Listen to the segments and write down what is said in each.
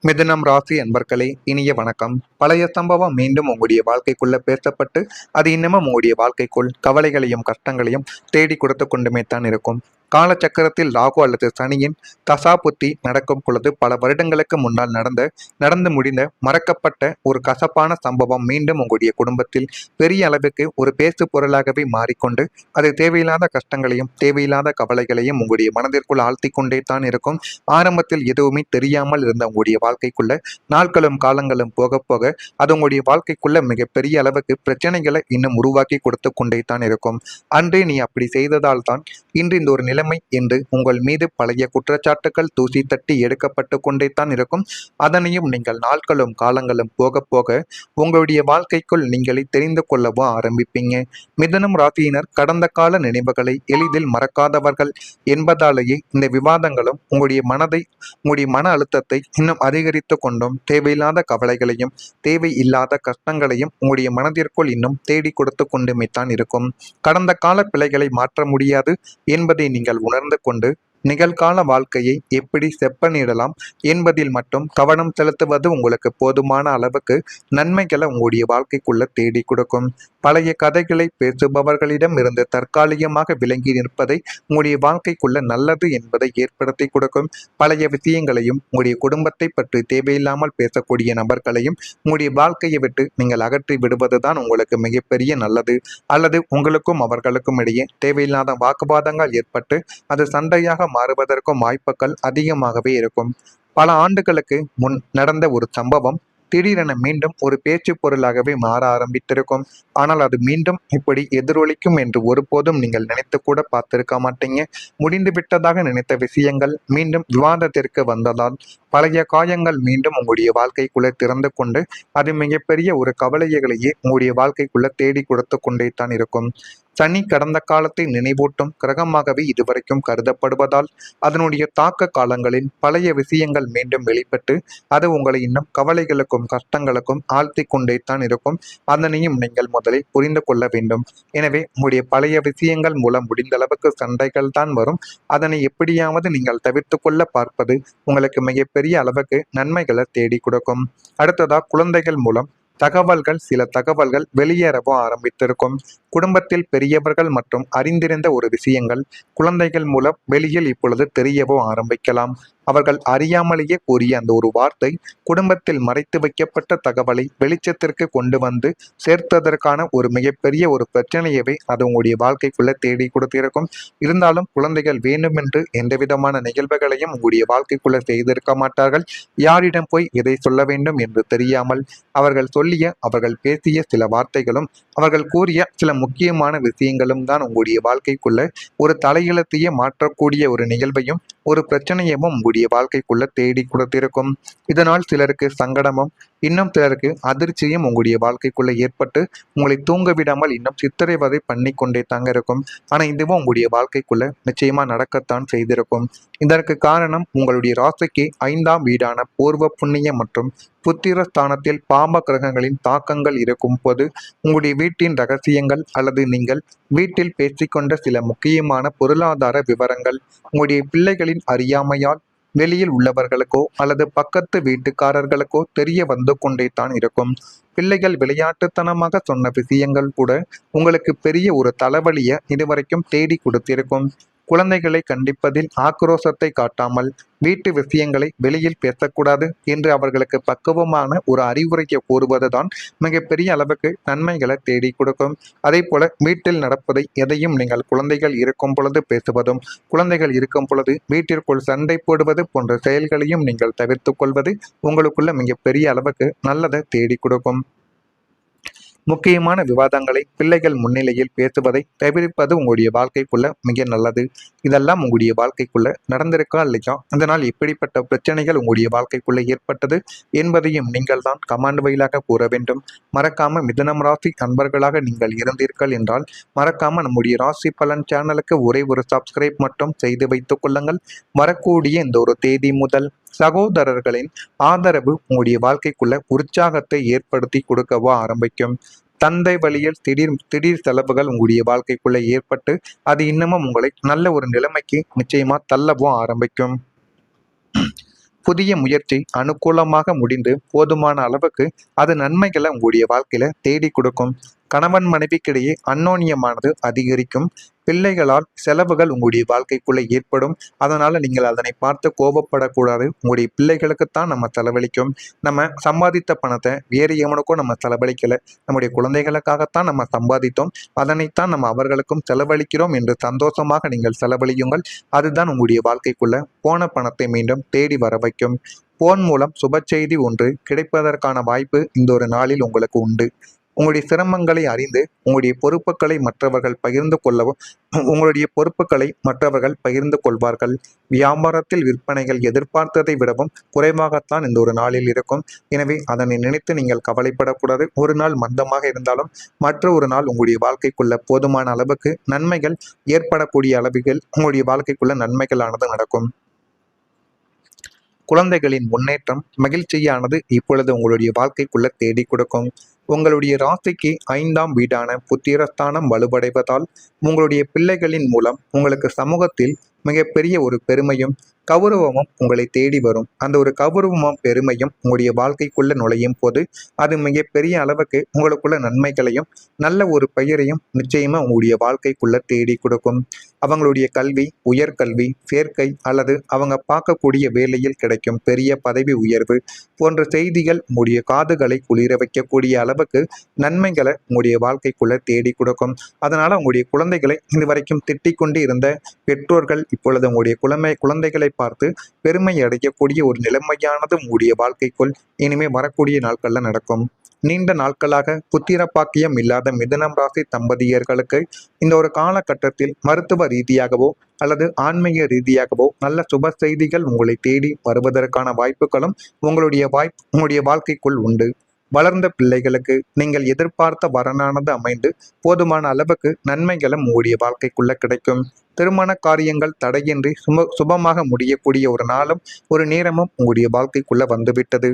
மிதுனம் ராசி அன்பர்களே, இனிய வணக்கம். பழைய சம்பவம் மீண்டும் உங்களுடைய வாழ்க்கைக்குள்ள பேசப்பட்டு அது இன்னமும் உங்களுடைய வாழ்க்கைக்குள் கவலைகளையும் கஷ்டங்களையும் தேடி கொடுத்து கொண்டுமே தான் இருக்கும். காலச்சக்கரத்தில் ராகு அல்லது சனியின் தசாபுத்தி நடக்கும் பொழுது பல வருடங்களுக்கு முன்னால் நடந்து முடிந்த மறக்கப்பட்ட ஒரு கசப்பான சம்பவம் மீண்டும் உங்களுடைய குடும்பத்தில் பெரிய அளவுக்கு ஒரு பேசு பொருளாகவே மாறிக்கொண்டு அது தேவையில்லாத கஷ்டங்களையும் தேவையில்லாத கவலைகளையும் உங்களுடைய மனதிற்குள் ஆழ்த்தி கொண்டே தான் இருக்கும். ஆரம்பத்தில் எதுவுமே தெரியாமல் இருந்த உங்களுடைய வாழ்க்கைக்குள்ள நாட்களும் காலங்களும் போக போக அது உங்களுடைய வாழ்க்கைக்குள்ள மிகப்பெரிய அளவுக்கு பிரச்சனைகளை இன்னும் உருவாக்கி கொடுத்து கொண்டே தான் இருக்கும். அன்றே நீ அப்படி செய்ததால் தான் இன்று இந்த ஒரு நிலைமை என்று உங்கள் மீது பழைய குற்றச்சாட்டுகள் தூசி தட்டி எடுக்கப்பட்டு கொண்டே தான் இருக்கும். அதனையும் நீங்கள் நாட்களும் காலங்களும் போக போக உங்களுடைய வாழ்க்கைக்குள் நீங்களே தெரிந்து கொள்ளவோ ஆரம்பிப்பீங்க. மிதுனம் ராசியினர் கடந்த கால நினைவுகளை எளிதில் மறக்காதவர்கள் என்பதாலேயே இந்த விவாதங்களும் உங்களுடைய மன அழுத்தத்தை இன்னும் அதிகரித்து கொண்டும் தேவையில்லாத கவலைகளையும் தேவையில்லாத கஷ்டங்களையும் உங்களுடைய மனதிற்குள் இன்னும் தேடி கொடுத்து கொண்டுமே தான் இருக்கும். கடந்த கால பிழைகளை மாற்ற முடியாது என்பதை நீங்கள் உணர்ந்து கொண்டு நிகழ்கால வாழ்க்கையை எப்படி செப்பனிடலாம் என்பதில் மட்டும் கவனம் செலுத்துவது உங்களுக்கு போதுமான அளவுக்கு நன்மைகளை உங்களுடைய வாழ்க்கைக்குள்ள தேடி கொடுக்கும். பழைய கதைகளை பேசுபவர்களிடம் இருந்து தற்காலிகமாக விளங்கி நிற்பதை உங்களுடைய வாழ்க்கைக்குள்ள நல்லது என்பதை ஏற்படுத்தி கொடுக்கும். பழைய விஷயங்களையும் உங்களுடைய குடும்பத்தை பற்றி தேவையில்லாமல் பேசக்கூடிய நபர்களையும் உங்களுடைய வாழ்க்கையை விட்டு நீங்கள் அகற்றி விடுவதுதான் உங்களுக்கு மிகப்பெரிய நல்லது. அல்லது உங்களுக்கும் அவர்களுக்கும் இடையே தேவையில்லாத வாக்குவாதங்கள் ஏற்பட்டு அது சண்டையாக மாறுவதற்கும் வாய்ப்புகள் அதிகமாகவே இருக்கும். பல ஆண்டுகளுக்கு முன் நடந்த ஒரு சம்பவம் திடீரென மீண்டும் ஒரு பேச்சு பொருளாகவே மாற ஆரம்பித்திருக்கும். ஆனால் அது மீண்டும் இப்படி எதிரொலிக்கும் என்று ஒருபோதும் நீங்கள் நினைத்து கூட பார்த்திருக்க மாட்டீங்க. முடிந்து விட்டதாக நினைத்த விஷயங்கள் மீண்டும் விவாதத்திற்கு வந்ததால் பழைய காயங்கள் மீண்டும் உங்களுடைய வாழ்க்கைக்குள்ள திறந்து கொண்டு அது மிகப்பெரிய ஒரு கவலைகளையே உங்களுடைய வாழ்க்கைக்குள்ள தேடி கொடுத்து கொண்டே தான் இருக்கும். சனி கடந்த காலத்தை நினைவூட்டும் கிரகமாகவே இதுவரைக்கும் கருதப்படுவதால் அதனுடைய தாக்க காலங்களில் பழைய விஷயங்கள் மீண்டும் வெளிப்பட்டு அது உங்களை இன்னும் கவலைகளுக்கும் கஷ்டங்களுக்கும் ஆழ்த்தி கொண்டே தான் இருக்கும். அதனையும் நீங்கள் முதலில் புரிந்து கொள்ள வேண்டும். எனவே உங்களுடைய பழைய விஷயங்கள் மூலம் முடிந்த அளவுக்கு சண்டைகள் தான் வரும். அதனை எப்படியாவது நீங்கள் தவிர்த்து கொள்ள பார்ப்பது உங்களுக்கு மிகப்பெரிய அளவுக்கு நன்மைகளை தேடி கொடுக்கும். அடுத்ததா குழந்தைகள் மூலம் சில தகவல்கள் வெளியேறவோ ஆரம்பித்திருக்கும். குடும்பத்தில் பெரியவர்கள் மற்றும் அறிந்திருந்த ஒரு விஷயங்கள் குழந்தைகள் மூலம் வெளியில் இப்பொழுது தெரியவோ ஆரம்பிக்கலாம். அவர்கள் அறியாமலேயே கூறிய அந்த ஒரு வார்த்தை குடும்பத்தில் மறைத்து வைக்கப்பட்ட தகவலை வெளிச்சத்திற்கு கொண்டு வந்து சேர்த்ததற்கான ஒரு மிகப்பெரிய ஒரு பிரச்சனையவே அது உங்களுடைய வாழ்க்கைக்குள்ள தேடி கொடுத்திருக்கும். இருந்தாலும் குழந்தைகள் வேண்டுமென்று எந்த விதமான நிகழ்வுகளையும் உங்களுடைய வாழ்க்கைக்குள்ள செய்திருக்க மாட்டார்கள். யாரிடம் போய் எதை சொல்ல வேண்டும் என்று தெரியாமல் அவர்கள் பேசிய சில வார்த்தைகளும் அவர்கள் கூறிய சில முக்கியமான விஷயங்களும் தான் உங்களுடைய வாழ்க்கைக்குள்ள ஒரு தலையெழுத்தையே மாற்றக்கூடிய ஒரு நிகழ்வையும் ஒரு பிரச்சனையவும் உங்களுடைய வாழ்க்கைக்குள்ள தேடி கொடுத்திருக்கும். இதனால் சிலருக்கு சங்கடமும் இன்னும் சிலருக்கு அதிர்ச்சியும் உங்களுடைய வாழ்க்கைக்குள்ள ஏற்பட்டு உங்களை தூங்க விடாமல் இன்னும் சித்திரைவதை பண்ணி கொண்டே தாங்க இருக்கும். ஆனால் இதுவும் உங்களுடைய வாழ்க்கைக்குள்ள நிச்சயமா நடக்கத்தான் செய்திருக்கும். இதற்கு காரணம் உங்களுடைய ராசிக்கு 5ஆம் வீடான பூர்வ புண்ணிய மற்றும் புத்திர ஸ்தானத்தில் பாம்ப கிரகங்களின் தாக்கங்கள் இருக்கும் போது உங்களுடைய வீட்டின் ரகசியங்கள் அல்லது நீங்கள் வீட்டில் பேசிக்கொண்ட சில முக்கியமான பொருளாதார விவரங்கள் உங்களுடைய பிள்ளைகளின் அறியாமையால் வெளியில் உள்ளவர்களுக்கோ அல்லது பக்கத்து வீட்டுக்காரர்களுக்கோ தெரிய வந்து கொண்டே தான் இருக்கும். பிள்ளைகள் விளையாட்டுத்தனமாக சொன்ன விஷயங்கள் கூட உங்களுக்கு பெரிய ஒரு தலைவலியை இதுவரைக்கும் தேடி கொடுத்திருக்கும். குழந்தைகளை கண்டிப்பதில் ஆக்ரோஷத்தை காட்டாமல் வீட்டு விஷயங்களை வெளியில் பேசக்கூடாது என்று அவர்களுக்கு பக்குவமான ஒரு அறிவுரையை கூறுவதுதான் மிகப்பெரிய அளவுக்கு நன்மைகளை தேடி கொடுக்கும். அதே போல வீட்டில் நடப்பதை எதையும் நீங்கள் குழந்தைகள் இருக்கும் பொழுது பேசுவதும் குழந்தைகள் இருக்கும் பொழுது வீட்டிற்குள் சண்டை போடுவது போன்ற செயல்களையும் நீங்கள் தவிர்த்து கொள்வது உங்களுக்குள்ள மிகப்பெரிய அளவுக்கு நல்லதை தேடி கொடுக்கும். முக்கியமான விவாதங்களை பிள்ளைகள் முன்னிலையில் பேசுவதை தவிர்ப்பது உங்களுடைய வாழ்க்கைக்குள்ள மிக நல்லது. இதெல்லாம் உங்களுடைய வாழ்க்கைக்குள்ள நடந்திருக்கா இல்லையா, அதனால் இப்படிப்பட்ட பிரச்சனைகள் உங்களுடைய வாழ்க்கைக்குள்ள ஏற்பட்டது என்பதையும் நீங்கள் தான் கமாண்ட் வழியாக கூற வேண்டும். மறக்காம மிதுனம் ராசி அன்பர்களாக நீங்கள் இருந்தீர்கள் என்றால் மறக்காம நம்முடைய ராசி பலன் சேனலுக்கு ஒரே ஒரு சப்ஸ்கிரைப் மட்டும் செய்து வைத்துக் கொள்ளுங்கள். வரக்கூடிய இந்த ஒரு தேதி முதல் சகோதரர்களின் ஆதரவு உங்களுடைய வாழ்க்கைக்குள்ள உற்சாகத்தை ஏற்படுத்தி கொடுக்கவோ ஆரம்பிக்கும். தந்தை வழியில் திடீர் செலவுகள் உங்களுடைய வாழ்க்கைக்குள்ள ஏற்பட்டு அது இன்னமும் உங்களை நல்ல ஒரு நிலைமைக்கு நிச்சயமா தள்ளவும் ஆரம்பிக்கும். புதிய முயற்சி அனுகூலமாக முடிந்து போதுமான அளவுக்கு அது நன்மைகளை உங்களுடைய வாழ்க்கையில தேடி கொடுக்கும். கணவன் மனைவிக்கிடையே அந்யோன்யமானது அதிகரிக்கும். பிள்ளைகளால் செலவுகள் உங்களுடைய வாழ்க்கைக்குள்ள ஏற்படும். அதனால நீங்கள் அதனை பார்த்து கோபப்படக்கூடாது. உங்களுடைய பிள்ளைகளுக்குத்தான் நம்ம செலவழிக்கும். நம்ம சம்பாதித்த பணத்தை வேறு எவனுக்கும் நம்ம செலவழிக்கல, நம்முடைய குழந்தைகளுக்காகத்தான் நம்ம சம்பாதித்தோம். அதனைத்தான் நம்ம அவர்களுக்கும் செலவழிக்கிறோம் என்று சந்தோஷமாக நீங்கள் செலவழியுங்கள். அதுதான் உங்களுடைய வாழ்க்கைக்குள்ள போன பணத்தை மீண்டும் தேடி வர வைக்கும். போன் மூலம் சுப செய்தி ஒன்று கிடைப்பதற்கான வாய்ப்பு இந்த ஒரு நாளில் உங்களுக்கு உண்டு. உங்களுடைய சிரமங்களை அறிந்து உங்களுடைய பொறுப்புகளை மற்றவர்கள் பகிர்ந்து கொள்ளவும் உங்களுடைய பொறுப்புகளை மற்றவர்கள் பகிர்ந்து கொள்வார்கள். வியாபாரத்தில் விற்பனைகள் எதிர்பார்த்ததை விடவும் குறைவாகத்தான் இந்த ஒரு நாளில் இருக்கும். எனவே அதனை நினைத்து நீங்கள் கவலைப்படக்கூடாது. ஒரு நாள் மந்தமாக இருந்தாலும் மற்ற ஒரு நாள் உங்களுடைய வாழ்க்கைக்குள்ள போதுமான அளவுக்கு நன்மைகள் ஏற்படக்கூடிய அளவுகள் உங்களுடைய வாழ்க்கைக்குள்ள நன்மைகளானது நடக்கும். குழந்தைகளின் முன்னேற்றம் மகிழ்ச்சியானது இப்பொழுது உங்களுடைய வாழ்க்கைக்குள்ள தேடி கொடுக்கும். உங்களுடைய ராசிக்கு 5ஆம் வீடான புத்திரஸ்தானம் வலுவடைவதால் உங்களுடைய பிள்ளைகளின் மூலம் உங்களுக்கு சமூகத்தில் மிகப்பெரிய ஒரு பெருமையும் கௌரவமும் உங்களை தேடி வரும். அந்த ஒரு கௌரவமும் பெருமையும் உங்களுடைய வாழ்க்கைக்குள்ள நுழையும் போது அது மிகப்பெரிய அளவுக்கு உங்களுக்குள்ள நன்மைகளையும் நல்ல ஒரு பெயரையும் நிச்சயமா உங்களுடைய வாழ்க்கைக்குள்ள தேடி கொடுக்கும். அவங்களுடைய கல்வி, உயர்கல்வி, சேர்க்கை அல்லது அவங்க பார்க்கக்கூடிய வேலையில் கிடைக்கும் பெரிய பதவி உயர்வு போன்ற செய்திகள் உங்களுடைய காதுகளை குளிர வைக்கக்கூடிய அளவுக்கு நன்மைகளை உங்களுடைய வாழ்க்கைக்குள்ள தேடி கொடுக்கும். அதனால உங்களுடைய குழந்தைகளை இதுவரைக்கும் திட்டிக் கொண்டு இருந்த பெற்றோர்கள் இப்பொழுது உங்களுடைய குழந்தைகளை பார்த்து பெருமை அடையக்கூடிய ஒரு நிலைமையானது உங்களுடைய வாழ்க்கைக்குள் இனிமே வரக்கூடிய நாட்கள்ல நடக்கும். நீண்ட நாட்களாக புத்திர பாக்கியம் இல்லாத மிதுனம் ராசி தம்பதியர்களுக்கு இந்த ஒரு காலகட்டத்தில் மருத்துவ ரீதியாகவோ அல்லது ஆன்மீக ரீதியாகவோ நல்ல சுப செய்திகள் உங்களை தேடி வருவதற்கான வாய்ப்புகளும் உங்களுடைய வாழ்க்கைக்குள் உண்டு. வளர்ந்த பிள்ளைகளுக்கு நீங்கள் எதிர்பார்த்த வரனானது அமைந்து போதுமான அளவுக்கு நன்மைகளும் உங்களுடைய வாழ்க்கைக்குள்ள கிடைக்கும். திருமண காரியங்கள் தடையின்றி சுபமாக முடியக்கூடிய ஒரு நாளும் ஒரு நேரமும் உங்களுடைய வாழ்க்கைக்குள்ள வந்துவிட்டது.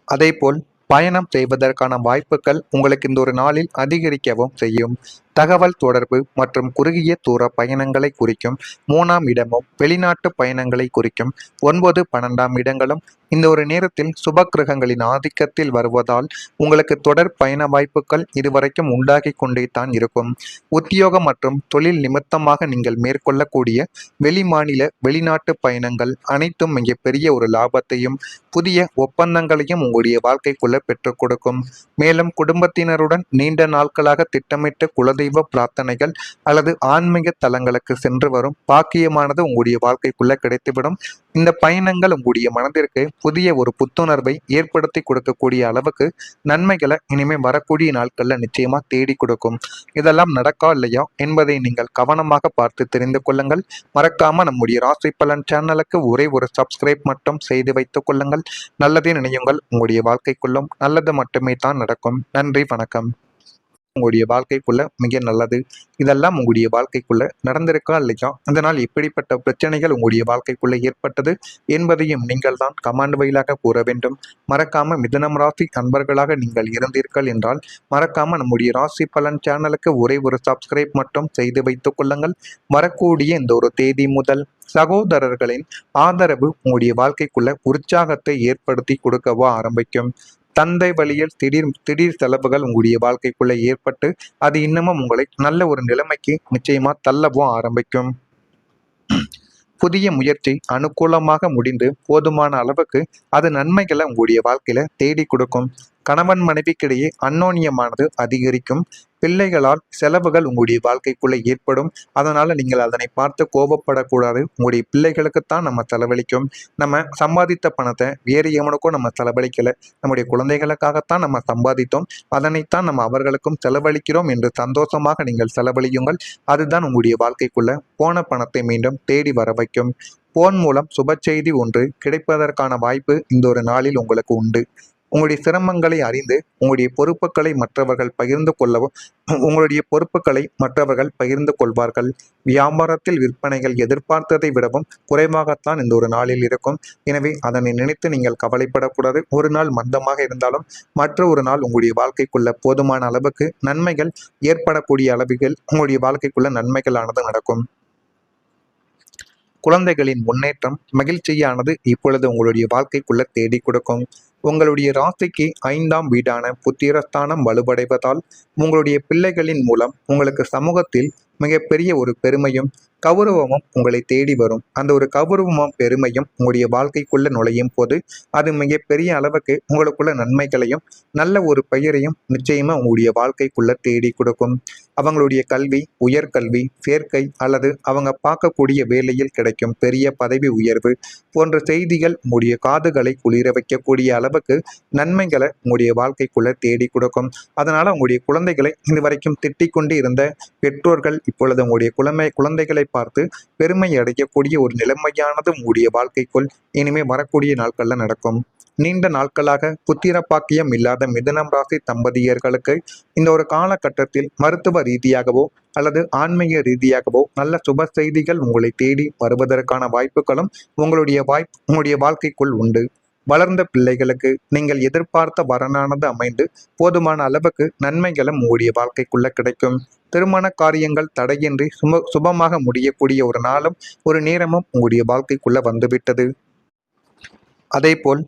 அதேபோல் பயணம் செய்வதற்கான வாய்ப்புகள் உங்களுக்கு இந்த ஒரு நாளில் அதிகரிக்கவும் செய்யும். தகவல் தொடர்பு மற்றும் குறுகிய தூர பயணங்களை குறிக்கும் 3ஆம் இடமும் வெளிநாட்டு பயணங்களை குறிக்கும் 9, 12ஆம் இடங்களும் இந்த ஒரு நேரத்தில் சுப கிரகங்களின் ஆதிக்கத்தில் வருவதால் உங்களுக்கு தொடர் பயண வாய்ப்புகள் இதுவரைக்கும் உண்டாகி கொண்டே தான் இருக்கும். உத்தியோகம் மற்றும் தொழில் நிமித்தமாக நீங்கள் மேற்கொள்ளக்கூடிய வெளிமாநில வெளிநாட்டு பயணங்கள் அனைத்தும் மிகப்பெரிய ஒரு லாபத்தையும் புதிய ஒப்பந்தங்களையும் உங்களுடைய வாழ்க்கைக்குள்ள பெற்றுக் கொடுக்கும். மேலும் குடும்பத்தினருடன் நீண்ட நாட்களாக திட்டமிட்டு குலதெய்வ பிரார்த்தனைகள் அல்லது ஆன்மீக தலங்களுக்கு சென்று வரும் பாக்கியமானது உங்களுடைய வாழ்க்கைக்குள்ள கிடைத்துவிடும். இந்த பயணங்கள் உங்களுடைய மனதிற்கு புதிய ஒரு புத்துணர்வை ஏற்படுத்தி கொடுக்கக்கூடிய அளவுக்கு நன்மைகளை இனிமே வரக்கூடிய நாட்கள்ல நிச்சயமா தேடி கொடுக்கும். இதெல்லாம் நடக்கா இல்லையா என்பதை நீங்கள் கவனமாக பார்த்து தெரிந்து கொள்ளுங்கள். மறக்காம நம்முடைய ராசி பலன் சேனலுக்கு ஒரே ஒரு சப்ஸ்கிரைப் மட்டும் செய்து வைத்துக் கொள்ளுங்கள். நல்லதே நினையுங்கள். உங்களுடைய வாழ்க்கைக்குள்ளும் நல்லது மட்டுமே தான் நடக்கும். நன்றி, வணக்கம். உங்களுடைய வாழ்க்கைக்குள்ள மிக நல்லது. இதெல்லாம் உங்களுடைய வாழ்க்கைக்குள்ள நடந்திருக்கா இல்லையா, அதனால் எப்படிப்பட்ட பிரச்சனைகள் உங்களுடைய வாழ்க்கைக்குள்ள ஏற்பட்டது என்பதையும் நீங்கள் தான் கமெண்ட் வழியாக கூற வேண்டும். மறக்காம மிதுனம் ராசி அன்பர்களாக நீங்கள் இருந்தீர்கள் என்றால் மறக்காம நம்முடைய ராசி பலன் சேனலுக்கு ஒரே ஒரு சப்ஸ்கிரைப் மட்டும் செய்து வைத்துக் கொள்ளுங்கள். வரக்கூடிய இந்த ஒரு தேதி முதல் சகோதரர்களின் ஆதரவு உங்களுடைய வாழ்க்கைக்குள்ள உற்சாகத்தை ஏற்படுத்தி கொடுக்கவோ ஆரம்பிக்கும். தந்தை வழியில் திடீர் செலவுகள் உங்களுடைய வாழ்க்கைக்குள்ள ஏற்பட்டு அது இன்னமும் உங்களை நல்ல ஒரு நிலைமைக்கு நிச்சயமா தள்ளவும் ஆரம்பிக்கும். புதிய முயற்சி அனுகூலமாக முடிந்து போதுமான அளவுக்கு அது நன்மைகளை உங்களுடைய வாழ்க்கையில தேடி கொடுக்கும். கணவன் மனைவிக்கிடையே அந்யோன்யமானது அதிகரிக்கும். பிள்ளைகளால் செலவுகள் உங்களுடைய வாழ்க்கைக்குள்ள ஏற்படும். அதனால நீங்கள் அதனை பார்த்து கோபப்படக்கூடாது. உங்களுடைய பிள்ளைகளுக்குத்தான் நம்ம செலவழிக்கும். நம்ம சம்பாதித்த பணத்தை வேறு எவனுக்கும் நம்ம செலவழிக்கல, நம்முடைய குழந்தைகளுக்காகத்தான் நம்ம சம்பாதித்தோம். அதனைத்தான் நம்ம அவர்களுக்கும் செலவழிக்கிறோம் என்று சந்தோஷமாக நீங்கள் செலவழியுங்கள். அதுதான் உங்களுடைய வாழ்க்கைக்குள்ள போன பணத்தை மீண்டும் தேடி வர வைக்கும். போன் மூலம் சுப செய்தி ஒன்று கிடைப்பதற்கான வாய்ப்பு இந்த ஒரு நாளில் உங்களுக்கு உண்டு. உங்களுடைய சிரமங்களை அறிந்து உங்களுடைய பொறுப்புகளை மற்றவர்கள் பகிர்ந்து கொள்வார்கள். வியாபாரத்தில் விற்பனைகள் எதிர்பார்த்ததை விடவும் குறைவாகத்தான் இந்த ஒரு நாளில் இருக்கும். எனவே அதனை நினைத்து நீங்கள் கவலைப்படக்கூடாது. ஒரு நாள் மந்தமாக இருந்தாலும் மற்ற ஒரு நாள் உங்களுடைய வாழ்க்கைக்குள்ள போதுமான அளவுக்கு நன்மைகள் ஏற்படக்கூடிய அளவுகள் உங்களுடைய வாழ்க்கைக்குள்ள நன்மைகளானது நடக்கும். குழந்தைகளின் முன்னேற்றம், மகிழ்ச்சியானது இப்பொழுது உங்களுடைய வாழ்க்கைக்குள்ள தேடி கொடுக்கும். உங்களுடைய ராசிக்கு 5ஆம் வீடான புத்திரஸ்தானம் வலுவடைவதால் உங்களுடைய பிள்ளைகளின் மூலம் உங்களுக்கு சமூகத்தில் மிகப்பெரிய ஒரு பெருமையும் கௌரவமும் உங்களை தேடி வரும். அந்த ஒரு கௌரவமும் பெருமையும் உங்களுடைய வாழ்க்கைக்குள்ள நுழையும் போது அது மிகப்பெரிய அளவுக்கு உங்களுக்குள்ள நன்மைகளையும் நல்ல ஒரு பெயரையும் நிச்சயமா உங்களுடைய வாழ்க்கைக்குள்ள தேடி கொடுக்கும். அவங்களுடைய கல்வி, உயர்கல்வி, சேர்க்கை அல்லது அவங்க பார்க்கக்கூடிய வேலையில் கிடைக்கும் பெரிய பதவி உயர்வு போன்ற செய்திகள் உங்களுடைய காதுகளை குளிர வைக்கக்கூடிய அளவுக்கு நன்மைகளை உங்களுடைய வாழ்க்கைக்குள்ள தேடி கொடுக்கும். அதனால உங்களுடைய குழந்தைகளை இதுவரைக்கும் திட்டிக் கொண்டு இருந்த பெற்றோர்கள் இப்பொழுது உங்களுடைய குழந்தைகளை பார்த்து பெருமை அடையக்கூடிய ஒரு நிலைமையானது உங்களுடைய வாழ்க்கைக்குள் இனிமே வரக்கூடிய நாட்கள்ல நடக்கும். நீண்ட நாட்களாக புத்திர பாக்கியம் இல்லாத மிதுனம் ராசி தம்பதியர்களுக்கு இந்த ஒரு காலகட்டத்தில் மருத்துவ ரீதியாகவோ அல்லது ஆன்மீக ரீதியாகவோ நல்ல சுப செய்திகள் உங்களை தேடி வருவதற்கான வாய்ப்புகளும் உங்களுடைய வாழ்க்கைக்குள் உண்டு. வளர்ந்த பிள்ளைகளுக்கு நீங்கள் எதிர்பார்த்த வரனானது அமைந்து போதுமான அளவுக்கு நன்மைகளும் உங்களுடைய வாழ்க்கைக்குள்ள கிடைக்கும். திருமண காரியங்கள் தடையின்றி சுபமாக முடியக்கூடிய ஒரு நாளும் ஒரு நேரமும் உங்களுடைய வாழ்க்கைக்குள்ள வந்துவிட்டது. அதேபோல்